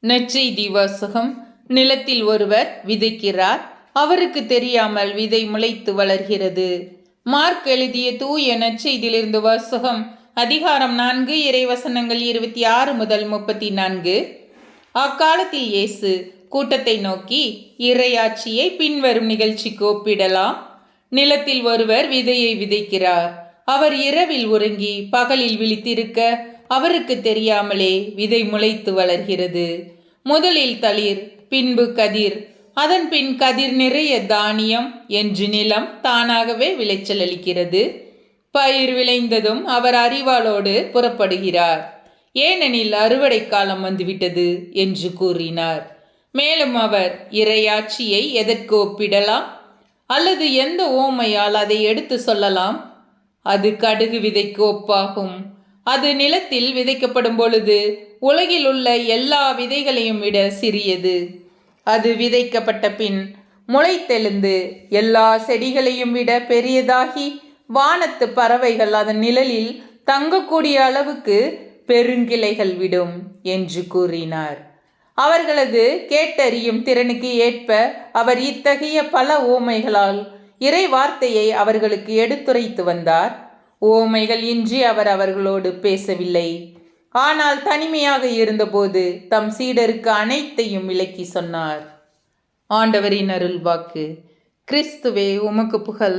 நற்செய்தி வாசகம். நிலத்தில் ஒருவர் விதைக்கிறார். அவருக்கு தெரியாமல் விதை முளைத்து வளர்கிறது. மார்க் எழுதிய தூய நற்செய்தியிலிருந்து வாசகம். அதிகாரம் 4 இறைவசனங்கள் 26 முதல் 34. அக்காலத்தில் இயேசு கூட்டத்தை நோக்கி, இறையாட்சியை பின்வரும் நிகழ்ச்சிக்கு ஒப்பிடலாம். நிலத்தில் ஒருவர் விதையை விதைக்கிறார். அவர் இரவில் உறங்கி பகலில் விழித்திருக்க அவருக்கு தெரியாமலே விதை முளைத்து வளர்கிறது. முதலில் தளிர், பின்பு கதிர், அதன் பின் கதிர் நிறைய தானியம் என்று நிலம் தானாகவே விளைச்சல் அளிக்கிறது. பயிர் விளைந்ததும் அவர் அரிவாளோடு புறப்படுகிறார். ஏனெனில் அறுவடை காலம் வந்துவிட்டது என்று கூறினார். மேலும் அவர் இறையாட்சியை எதற்கு ஒப்பிடலாம் அல்லது எந்த ஓமையால் அதை எடுத்து சொல்லலாம்? அது கடுகு விதைக்கு ஒப்பாகும். அது நிலத்தில் விதைக்கப்படும் பொழுது உலகில் உள்ள எல்லா விதைகளையும் விட சிறியது. அது விதைக்கப்பட்ட பின் முளைத்தெழுந்து எல்லா செடிகளையும் விட பெரியதாகி வானத்து பறவைகள் அதன் நிழலில் தங்கக்கூடிய அளவுக்கு பெருங்கிளைகள் விடும் என்று கூறினார். அவர்களது கேட்டறியும் திறனுக்கு ஏற்ப அவர் இத்தகைய பல ஓமைகளால் இறை வார்த்தையை அவர்களுக்கு எடுத்துரைத்து வந்தார். ஓமைகள் இன்றி அவர் அவர்களோடு பேசவில்லை. ஆனால் தனிமையாக இருந்தபோது தம் சீடருக்கு அனைத்தையும் விளக்கி சொன்னார். ஆண்டவரின் அருள் வாக்கு. கிறிஸ்துவே உமக்கு புகழ்.